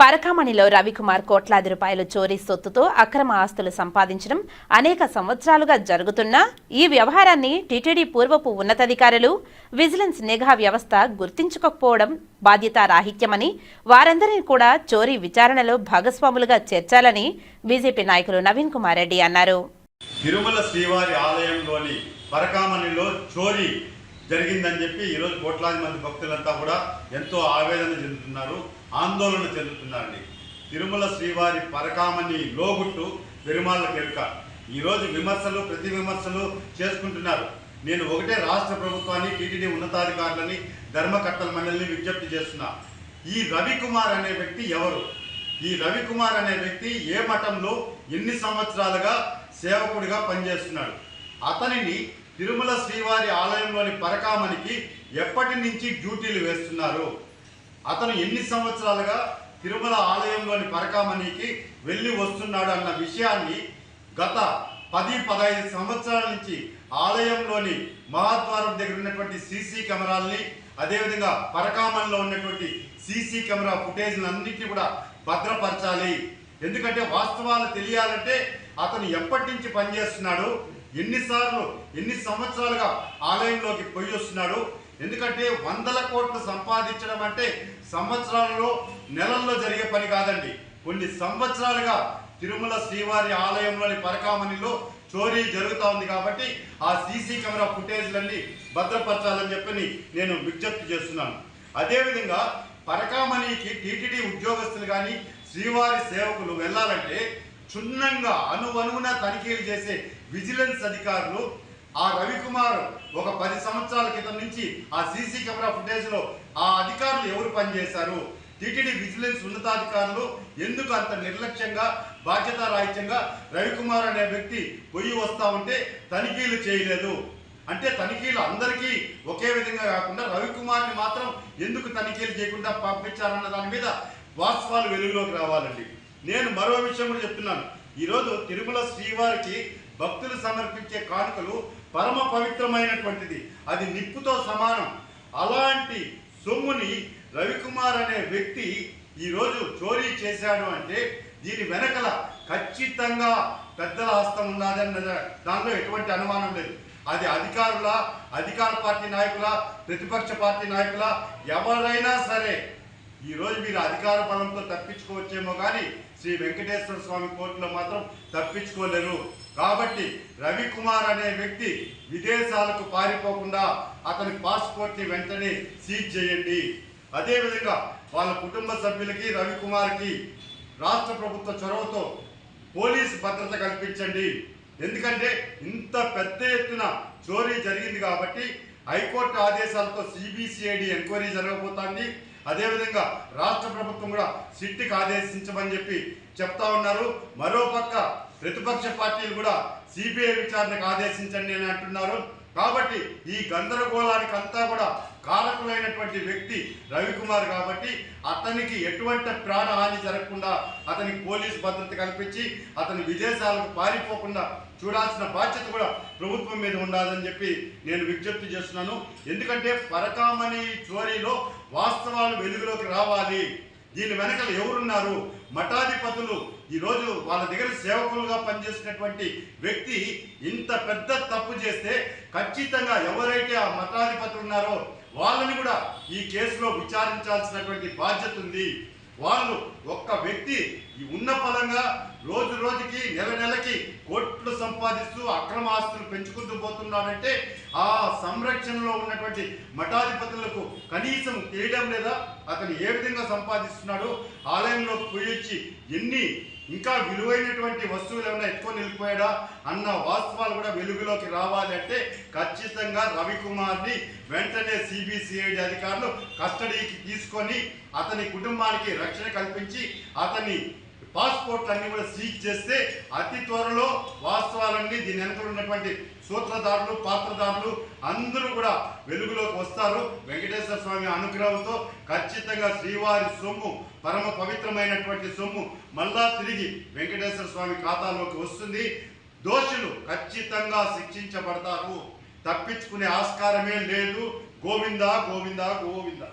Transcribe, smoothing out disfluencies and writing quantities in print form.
పరకామణిలో రవికుమార్ కోట్లాది రూపాయలు చోరీ సొత్తుతో అక్రమ ఆస్తులు సంపాదించడం అనేక సంవత్సరాలుగా జరుగుతున్నా ఈ వ్యవహారాన్ని టీటీడీ పూర్వపు ఉన్నతాధికారులు విజిలెన్స్ నిఘా వ్యవస్థ గుర్తించకపోవడం బాధ్యతారాహిత్యమని, వారందరినీ కూడా చోరీ విచారణలో భాగస్వాములుగా చేర్చాలని బీజేపీ నాయకులు నవీన్ కుమార్ రెడ్డి అన్నారు. తిరుమల శ్రీవారి ఆలయంలోని పరకామణిలో చోరీ జరిగిందని చెప్పి ఈరోజు కోట్లాది మంది భక్తులంతా కూడా ఎంతో ఆవేదన చెందుతున్నారు, ఆందోళన చెందుతున్నారండి. తిరుమల శ్రీవారి పరకామణి లోగుట్టు పెరుమాళ్ళ కెరుక. ఈరోజు విమర్శలు ప్రతి విమర్శలు చేసుకుంటున్నారు. నేను ఒకటే రాష్ట్ర ప్రభుత్వాన్ని, టీటీడీ ఉన్నతాధికారులని, ధర్మకర్తల మండలిని విజ్ఞప్తి చేస్తున్నా. ఈ రవికుమార్ అనే వ్యక్తి ఎవరు? ఈ రవికుమార్ అనే వ్యక్తి ఏ మఠంలో ఎన్ని సంవత్సరాలుగా సేవకుడిగా పనిచేస్తున్నాడు? అతనిని తిరుమల శ్రీవారి ఆలయంలోని పరకామణికి ఎప్పటి నుంచి డ్యూటీలు వేస్తున్నారు? అతను ఎన్ని సంవత్సరాలుగా తిరుమల ఆలయంలోని పరకామణికి వెళ్ళి వస్తున్నాడు అన్న విషయాన్ని గత 10-15 సంవత్సరాల నుంచి ఆలయంలోని మహాద్వారం దగ్గర ఉన్నటువంటి సీసీ కెమెరాల్ని, అదేవిధంగా పరకామణిలో ఉన్నటువంటి సీసీ కెమెరా ఫుటేజ్లన్నింటినీ కూడా భద్రపరచాలి. ఎందుకంటే వాస్తవాలు తెలియాలంటే అతను ఎప్పటి నుంచి పనిచేస్తున్నాడు, ఎన్ని సంవత్సరాలుగా ఆలయంలోకి పోయి వస్తున్నాడు. ఎందుకంటే 100 కోట్లు సంపాదించడం అంటే సంవత్సరాలలో, నెలల్లో జరిగే పని కాదండి. కొన్ని సంవత్సరాలుగా తిరుమల శ్రీవారి ఆలయంలోని పరకామణిలో చోరీ జరుగుతూ ఉంది. కాబట్టి ఆ సీసీ కెమెరా ఫుటేజ్లన్నీ భద్రపరచాలని చెప్పని నేను విజ్ఞప్తి చేస్తున్నాను. అదేవిధంగా పరకామణికి టీటీడీ ఉద్యోగస్తులు కానీ శ్రీవారి సేవకులు వెళ్ళాలంటే క్షుణ్ణంగా అణువణువున తనిఖీలు చేసే విజిలెన్స్ అధికారులు, ఆ రవికుమార్ ఒక 10 సంవత్సరాల క్రితం నుంచి ఆ సీసీ కెమెరా ఫుటేజ్లో ఆ అధికారులు ఎవరు పనిచేశారు? టీటీడీ విజిలెన్స్ ఉన్నతాధికారులు ఎందుకు అంత నిర్లక్ష్యంగా, బాధ్యతారాహిత్యంగా రవికుమార్ అనే వ్యక్తి పోయి వస్తూ ఉంటే తనిఖీలు చేయలేదు? అంటే తనిఖీలు అందరికీ ఒకే విధంగా కాకుండా రవికుమార్ని మాత్రం ఎందుకు తనిఖీలు చేయకుండా పంపించారన్న దాని మీద వాస్తవాలు వెలుగులోకి రావాలండి. నేను మరో విషయం కూడా చెప్తున్నాను. ఈరోజు తిరుమల శ్రీవారికి భక్తులు సమర్పించే కానుకలు పరమ పవిత్రమైనటువంటిది, అది నిప్పుతో సమానం. అలాంటి సొమ్ముని రవికుమార్ అనే వ్యక్తి ఈరోజు చోరీ చేశాడు అంటే దీని వెనకల ఖచ్చితంగా పెద్దల హస్తం ఉన్నదన్న దానిలో ఎటువంటి అనుమానం లేదు. అది అధికార పార్టీ నాయకుల, ప్రతిపక్ష పార్టీ నాయకుల, ఎవరైనా సరే ఈరోజు మీరు అధికార బలంతో తప్పించుకోవచ్చేమో కానీ శ్రీ వెంకటేశ్వర స్వామి కోర్టులో మాత్రం తప్పించుకోలేరు. కాబట్టి రవికుమార్ అనే వ్యక్తి విదేశాలకు పారిపోకుండా అతని పాస్పోర్ట్ని వెంటనే సీజ్ చేయండి. అదేవిధంగా వాళ్ళ కుటుంబ సభ్యులకి, రవికుమార్కి రాష్ట్ర ప్రభుత్వ చొరవతో పోలీసు భద్రత కల్పించండి. ఎందుకంటే ఇంత పెద్ద ఎత్తున చోరీ జరిగింది కాబట్టి హైకోర్టు ఆదేశాలతో సిబిసిఐడి ఎంక్వైరీ జరగబోతోంది. అదేవిధంగా రాష్ట్ర ప్రభుత్వం కూడా సిట్కి ఆదేశించమని చెప్పి చెప్తా ఉన్నారు. మరోపక్క ప్రతిపక్ష పార్టీలు కూడా సిబిఐ విచారణకు ఆదేశించండి అని అంటున్నారు. కాబట్టి ఈ గందరగోళానికి అంతా కూడా కారకులైనటువంటి వ్యక్తి రవికుమార్ కాబట్టి అతనికి ఎటువంటి ప్రాణహాని జరగకుండా అతనికి పోలీసు భద్రత కల్పించి అతని విదేశాలకు పారిపోకుండా చూడాల్సిన బాధ్యత కూడా ప్రభుత్వం మీద ఉండాలని చెప్పి నేను విజ్ఞప్తి చేస్తున్నాను. ఎందుకంటే పరకామణి చోరీలో వాస్తవాలు వెలుగులోకి రావాలి. దీని వెనకలు ఎవరున్నారు? మఠాధిపతులు. ఈరోజు వాళ్ళ దగ్గర సేవకులుగా పనిచేసినటువంటి వ్యక్తి ఇంత పెద్ద తప్పు చేస్తే ఖచ్చితంగా ఎవరైతే ఆ మఠాధిపతులు ఉన్నారో వాళ్ళని కూడా ఈ కేసులో విచారించాల్సినటువంటి బాధ్యత ఉంది. వాళ్ళు ఒక్క వ్యక్తి ఉన్న ఫలంగా రోజు రోజుకి నెలకి కోట్లు సంపాదిస్తూ అక్రమ ఆస్తులు పెంచుకుంటూ పోతున్నాడంటే ఆ సంరక్షణలో ఉన్నటువంటి మఠాధిపతులకు కనీసం తెలియడం లేదా? అతను ఏ విధంగా సంపాదిస్తున్నాడు? ఆలయంలోకి పోయొచ్చి ఎన్ని ఇంకా విలువైనటువంటి వస్తువులు ఏమైనా ఎత్తుకొని వెళ్ళిపోయాడా అన్న వాస్తవాలు కూడా వెలుగులోకి రావాలి అంటే ఖచ్చితంగా రవికుమార్ని వెంటనే సిబిసిఐడి అధికారులు కస్టడీకి తీసుకొని అతని కుటుంబానికి రక్షణ కల్పించి అతని పాస్పోర్ట్లన్నీ కూడా సీజ్ చేస్తే అతి త్వరలో వాస్తవాలన్నీ దీని వెనక ఉన్నటువంటి సూత్రధారులు, పాత్రధారులు అందరూ కూడా వెలుగులోకి వస్తారు. వెంకటేశ్వర స్వామి అనుగ్రహంతో ఖచ్చితంగా శ్రీవారి సొమ్ము, పరమ పవిత్రమైనటువంటి సొమ్ము మళ్ళా తిరిగి వెంకటేశ్వర స్వామి ఖాతాలోకి వస్తుంది. దోషులు ఖచ్చితంగా శిక్షించబడతారు. తప్పించుకునే ఆస్కారమే లేదు. గోవిందా గోవిందా గోవిందా.